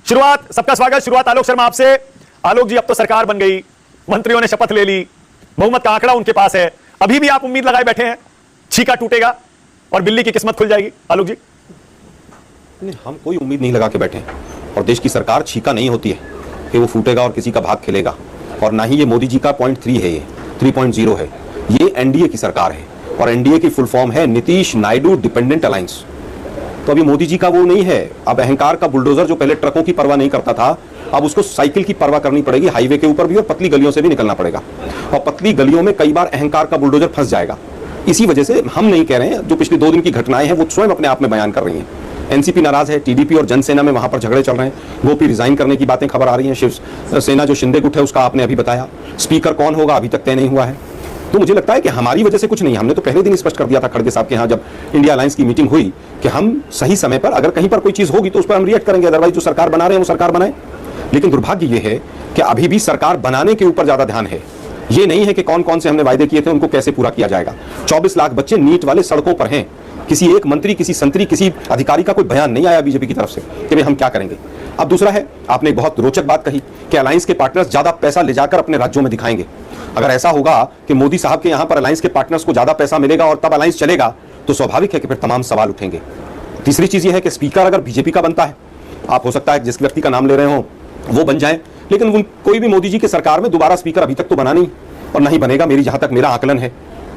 शुरुआत, सबका स्वागत। शुरुआत आलोक शर्मा आपसे। आलोक जी, अब तो सरकार बन गई, मंत्रियों ने शपथ ले ली, बहुमत का आंकड़ा उनके पास है, अभी भी आप उम्मीद लगाए बैठे हैं छीका टूटेगा और बिल्ली की किस्मत खुल जाएगी? आलोक जी, नहीं, हम कोई उम्मीद नहीं लगा के बैठे हैं। और देश की सरकार छीका नहीं होती है कि वो फूटेगा और किसी का भाग खिलेगा। और ना ही ये मोदी जी का पॉइंट 3 है, ये 3.0 है। ये एनडीए की सरकार है और एनडीए की फुल फॉर्म है नीतीश नायडू डिपेंडेंट अलायंस। तो अभी मोदी जी का वो नहीं है। अब अहंकार का बुलडोजर जो पहले ट्रकों की परवाह नहीं करता था, अब उसको साइकिल की परवाह करनी पड़ेगी, हाईवे के ऊपर भी और पतली गलियों से भी निकलना पड़ेगा। और पतली गलियों में कई बार अहंकार का बुलडोजर फंस जाएगा। इसी वजह से हम नहीं कह रहे हैं, जो पिछले 2 दिन की घटनाएं हैं वो स्वयं अपने आप में बयान कर रही हैं। एनसीपी नाराज है, टीडीपी और जनसेना में वहां पर झगड़े चल रहे हैं, गोपी रिजाइन करने की बातें खबर आ रही हैं, शिवसेना जो शिंदे गुट है उसका आपने अभी बताया, स्पीकर कौन होगा अभी तक तय नहीं हुआ है। तो मुझे लगता है कि हमारी वजह से कुछ नहीं। हमने तो पहले दिन स्पष्ट कर दिया था खड़गे साहब के यहाँ जब इंडिया अलायंस की मीटिंग हुई कि हम सही समय पर अगर कहीं पर कोई चीज होगी तो उस पर हम रिएक्ट करेंगे, अदरवाइज जो सरकार बना रहे हैं वो सरकार बनाए। लेकिन दुर्भाग्य ये है कि अभी भी सरकार बनाने के ऊपर ज्यादा ध्यान है, ये नहीं है कि कौन कौन से हमने वायदे किए थे उनको कैसे पूरा किया जाएगा। 24 लाख बच्चे नीट वाले सड़कों पर हैं, किसी एक मंत्री, किसी संतरी, किसी अधिकारी का कोई बयान नहीं आया बीजेपी की तरफ से कि भाई हम क्या करेंगे। अब दूसरा है, आपने एक बहुत रोचक बात कही कि अलायंस के पार्टनर्स ज्यादा पैसा ले जाकर अपने राज्यों में दिखाएंगे। अगर ऐसा होगा कि मोदी साहब के यहां पर अलायंस के पार्टनर्स को ज्यादा पैसा मिलेगा और तब अलायंस चलेगा, तो स्वाभाविक है कि फिर तमाम सवाल उठेंगे। तीसरी चीज यह है कि स्पीकर अगर बीजेपी का बनता है, आप हो सकता है जिस व्यक्ति का नाम ले रहे हो वो बन जाए, लेकिन कोई भी मोदी जी की सरकार में दोबारा स्पीकर अभी तक तो बना नहीं और नहीं बनेगा। जहां तक मेरा आकलन है,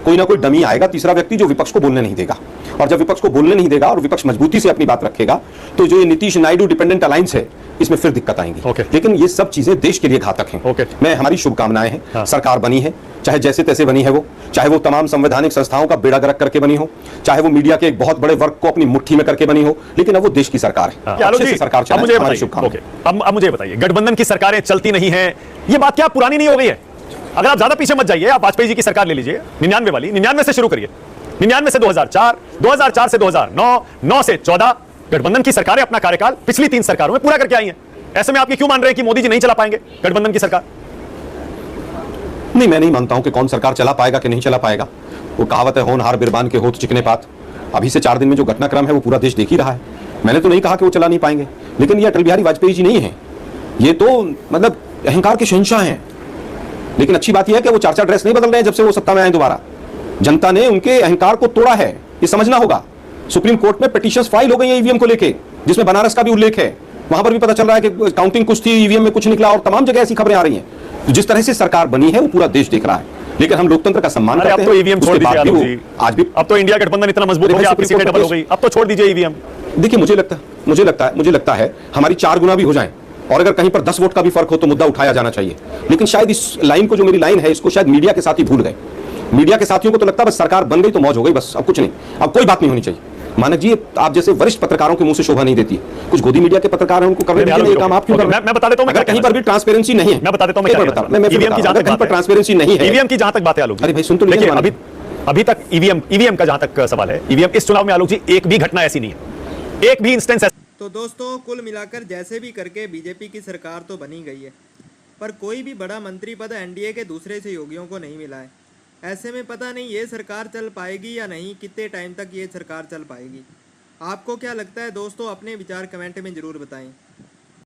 कोई ना कोई डमी आएगा, तीसरा व्यक्ति जो विपक्ष को बोलने नहीं देगा। और जब विपक्ष को बोलने नहीं देगा और विपक्ष मजबूती से अपनी बात रखेगा, तो जो ये नीतीश नायडू डिपेंडेंट अलायंस है इसमें फिर दिक्कत आएंगी। लेकिन ये सब चीजें देश के लिए घातक हैं। मैं, हमारी शुभकामनाएं हैं। हाँ। सरकार बनी है, चाहे जैसे तैसे बनी है वो, चाहे वो तमाम संवैधानिक संस्थाओं का बेड़ा गर्क करके बनी हो, चाहे वो मीडिया के एक बहुत बड़े वर्ग को अपनी मुट्ठी में करके बनी हो, लेकिन अब वो देश की सरकार है। अच्छे से सरकार चलाएं, हमारी शुभकामनाएं। अब मुझे बताइए, गठबंधन की सरकारें चलती नहीं है, ये बात क्या पुरानी नहीं हो गई है? अगर आप ज्यादा पीछे मत जाइए, आप वाजपेयी जी की सरकार ले लीजिए, 99 वाली, 99 से शुरू करिए, 99 से 2004, 2004 से 2009, 9 से 14, गठबंधन की सरकारें अपना कार्यकाल पिछली 3 सरकारों में पूरा करके आई हैं। ऐसे में आप ये क्यों मान रहे हैं कि मोदी जी नहीं चला पाएंगे गठबंधन की सरकार? नहीं, मैं नहीं मानता हूं कि कौन सरकार चला पाएगा कि नहीं चला पाएगा। वो कहावत है, होनहार बिरबान के होठ चिकने पात। अभी से 4 दिन में जो घटनाक्रम है वो पूरा देश देख ही रहा है। मैंने तो नहीं कहा कि वो चला नहीं पाएंगे, लेकिन ये अटल बिहारी वाजपेयी जी नहीं है, ये तो मतलब अहंकार के शहंशाह हैं। लेकिन अच्छी बात यह है कि वो 4 ड्रेस नहीं बदल रहे हैं जब से वो सत्ता में आए दोबारा। जनता ने उनके अहंकार को तोड़ा है, ये समझना होगा। सुप्रीम कोर्ट में पिटीशंस फाइल हो गई है ईवीएम को लेके, जिसमें बनारस का भी उल्लेख है। वहां पर भी पता चल रहा है कि काउंटिंग कुछ थी, ईवीएम में कुछ निकला, और तमाम जगह ऐसी खबरें आ रही हैं। तो जिस तरह से सरकार बनी है वो पूरा देश देख रहा है, लेकिन हम लोकतंत्र का सम्मान करते हैं। अब तो ईवीएम छोड़ दीजिए आज भी। अब तो इंडिया गठबंधन इतना मजबूत हो गया, आपकी सीटें डबल हो गई, अब तो छोड़ दीजिए ईवीएम। देखिए, मुझे लगता है हमारी 4 गुना भी हो जाए और अगर कहीं पर 10 वोट का भी फर्क हो तो मुद्दा उठाया जाना चाहिए। लेकिन शायद इस लाइन को, जो मेरी लाइन है, इसको शायद मीडिया के साथ ही भूल गए। मीडिया के साथियों को तो लगता है बस सरकार बन गई तो मौज हो गई, बस अब कुछ नहीं, अब कोई बात नहीं होनी चाहिए। मानक जी, आप जैसे वरिष्ठ पत्रकारों के मुंह से शोभा नहीं देती। कुछ गोदी मीडिया के पत्रकार हैं, उनको करने दीजिए, काम आप क्यों कर रहे हैं? मैं बता देता हूं, अगर कहीं पर भी ट्रांसपेरेंसी नहीं है, मैं बता देता हूं, ईवीएम की जहां तक ट्रांसपेरेंसी नहीं है, ईवीएम की जहां तक बात है आलोक, अरे भाई सुन तो लीजिए, अभी तक ईवीएम का जहां तक सवाल है, ईवीएम इस चुनाव में आलोक जी एक भी घटना ऐसी नहीं है, एक भी इंस्टेंस। तो दोस्तों, कुल मिलाकर जैसे भी करके बीजेपी की सरकार तो बनी गई है, पर कोई भी बड़ा मंत्री पद एनडीए के दूसरे सहयोगियों को नहीं मिला है। ऐसे में पता नहीं ये सरकार चल पाएगी या नहीं, कितने टाइम तक ये सरकार चल पाएगी। आपको क्या लगता है दोस्तों? अपने विचार कमेंट में ज़रूर बताएं।